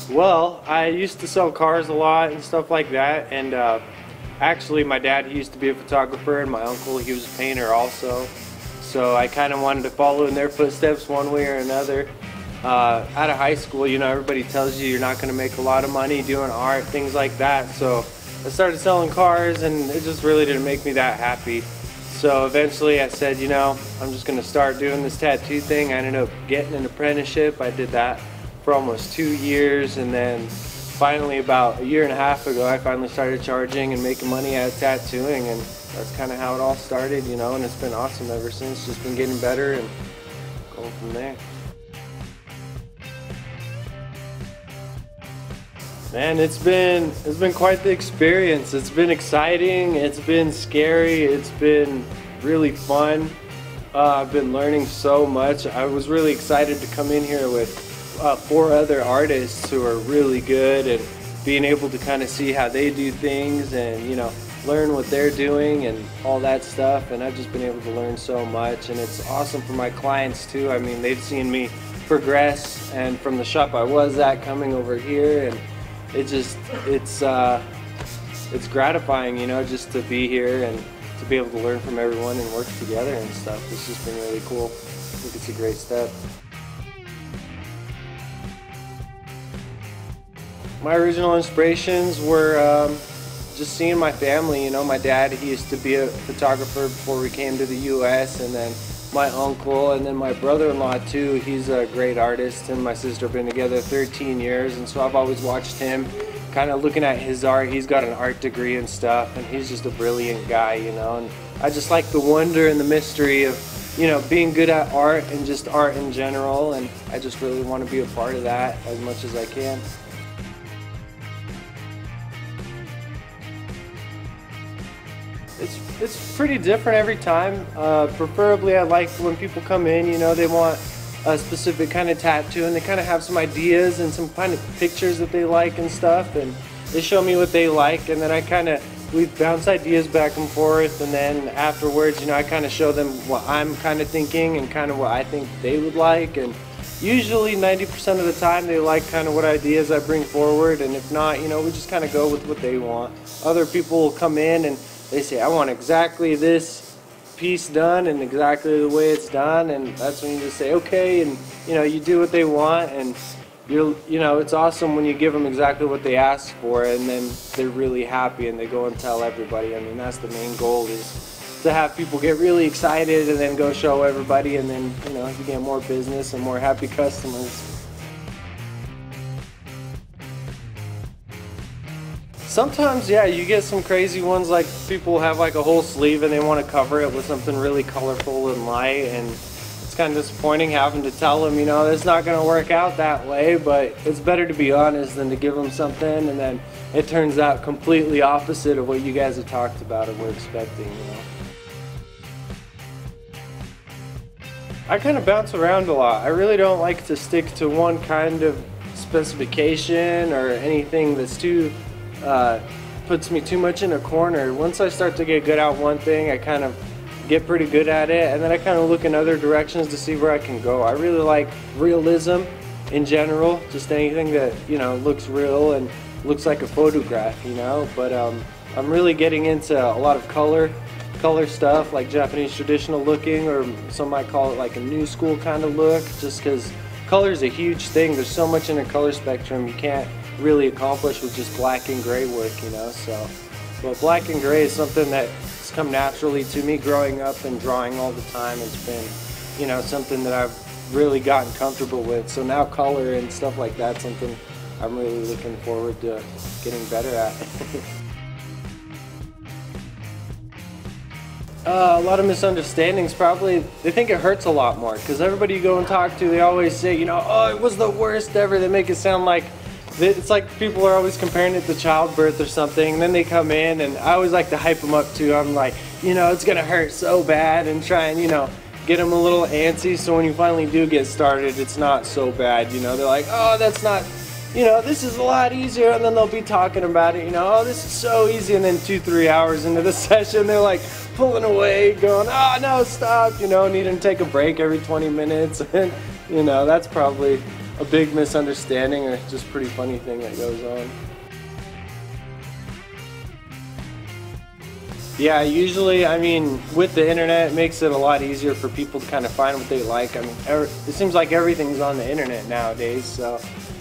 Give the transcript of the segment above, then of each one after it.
Well, I used to sell cars a lot and stuff like that, and actually my dad, he used to be a photographer, and my uncle, he was a painter also. So I kind of wanted to follow in their footsteps one way or another. Out of high school, you know, everybody tells you you're not going to make a lot of money doing art, things like that. So I started selling cars, and it just really didn't make me that happy. So eventually I said, you know, I'm just going to start doing this tattoo thing. I ended up getting an apprenticeship. I did that for almost 2 years, and then finally about a year and a half ago I finally started charging and making money out of tattooing, and that's kind of how it all started, you know, and it's been awesome ever since. Just been getting better and going from there. Man, it's been quite the experience. It's been exciting, it's been scary, it's been really fun. I've been learning so much. I was really excited to come in here with 4 other artists who are really good, and being able to kind of see how they do things and, you know, learn what they're doing and all that stuff. And I've just been able to learn so much, and it's awesome for my clients too. I mean, they've seen me progress, and from the shop I was at coming over here, and it's gratifying, you know, just to be here and to be able to learn from everyone and work together and stuff. It's just been really cool. I think it's a great step. My original inspirations were just seeing my family. You know, my dad, he used to be a photographer before we came to the US, and then my uncle, and then my brother-in-law too. He's a great artist, and my sister have been together 13 years, and so I've always watched him, kind of looking at his art. He's got an art degree and stuff, and he's just a brilliant guy, you know, and I just like the wonder and the mystery of, you know, being good at art and just art in general, and I just really want to be a part of that as much as I can. It's pretty different every time. Preferably I like when people come in, you know, they want a specific kind of tattoo, and they kind of have some ideas and some kind of pictures that they like and stuff, and they show me what they like, and then we bounce ideas back and forth, and then afterwards, you know, I kind of show them what I'm kind of thinking and kind of what I think they would like, and usually 90% of the time they like kind of what ideas I bring forward, and if not, you know, we just kind of go with what they want. Other people will come in and they say, I want exactly this piece done and exactly the way it's done, and that's when you just say okay, and you know, you do what they want, and you know, it's awesome when you give them exactly what they asked for, and then they're really happy and they go and tell everybody. I mean, that's the main goal, is to have people get really excited and then go show everybody, and then, you know, you get more business and more happy customers. Sometimes, yeah, you get some crazy ones, like people have like a whole sleeve and they want to cover it with something really colorful and light, and it's kind of disappointing having to tell them, you know, it's not going to work out that way, but it's better to be honest than to give them something and then it turns out completely opposite of what you guys have talked about and were expecting, you know. I kind of bounce around a lot. I really don't like to stick to one kind of specification or anything that's too puts me too much in a corner. Once I start to get good at one thing, I kind of get pretty good at it, and then I kind of look in other directions to see where I can go. I really like realism in general, just anything that, you know, looks real and looks like a photograph, you know. But I'm really getting into a lot of color stuff, like Japanese traditional looking, or some might call it like a new school kind of look, just because color is a huge thing. There's so much in a color spectrum you can't really accomplish with just black and gray work, you know. So, but black and gray is something that's come naturally to me growing up and drawing all the time. It's been, you know, something that I've really gotten comfortable with. So now color and stuff like that's something I'm really looking forward to getting better at. A lot of misunderstandings, probably. They think it hurts a lot more, because everybody you go and talk to, they always say, you know, oh, it was the worst ever. They make it sound like it's like people are always comparing it to childbirth or something, and then they come in, and I always like to hype them up too. I'm like, you know, it's gonna hurt so bad, and try and, you know, get them a little antsy, so when you finally do get started, it's not so bad, you know. They're like, oh, that's not, you know, this is a lot easier, and then they'll be talking about it, you know, oh, this is so easy, and then 2-3 hours into the session, they're like pulling away, going, oh, no, stop, you know, needing to take a break every 20 minutes, and, you know, that's probably a big misunderstanding or just pretty funny thing that goes on. Yeah, usually, I mean, with the internet, it makes it a lot easier for people to kind of find what they like. I mean, it seems like everything's on the internet nowadays, so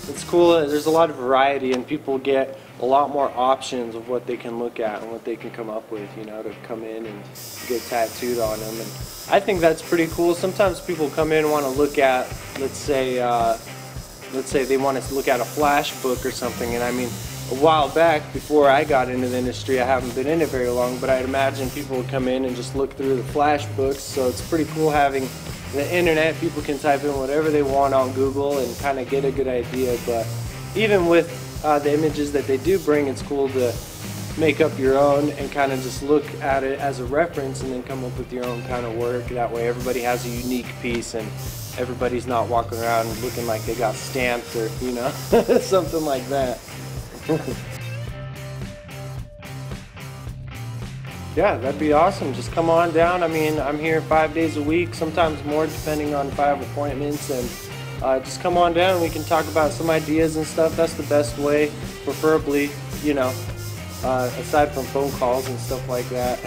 it's cool. There's a lot of variety, and people get a lot more options of what they can look at and what they can come up with, you know, to come in and get tattooed on them. And I think that's pretty cool. Sometimes people come in and want to look at, let's say they want to look at a flash book or something, and I mean, a while back, before I got into the industry, I haven't been in it very long, but I'd imagine people would come in and just look through the flash books, so it's pretty cool having the internet. People can type in whatever they want on Google and kind of get a good idea, but even with the images that they do bring, it's cool to make up your own and kind of just look at it as a reference and then come up with your own kind of work. That way everybody has a unique piece and everybody's not walking around looking like they got stamped or, you know, something like that. Yeah, that'd be awesome. Just come on down. I mean, I'm here 5 days a week, sometimes more depending on if I have appointments, and just come on down and we can talk about some ideas and stuff. That's the best way, preferably, you know, aside from phone calls and stuff like that.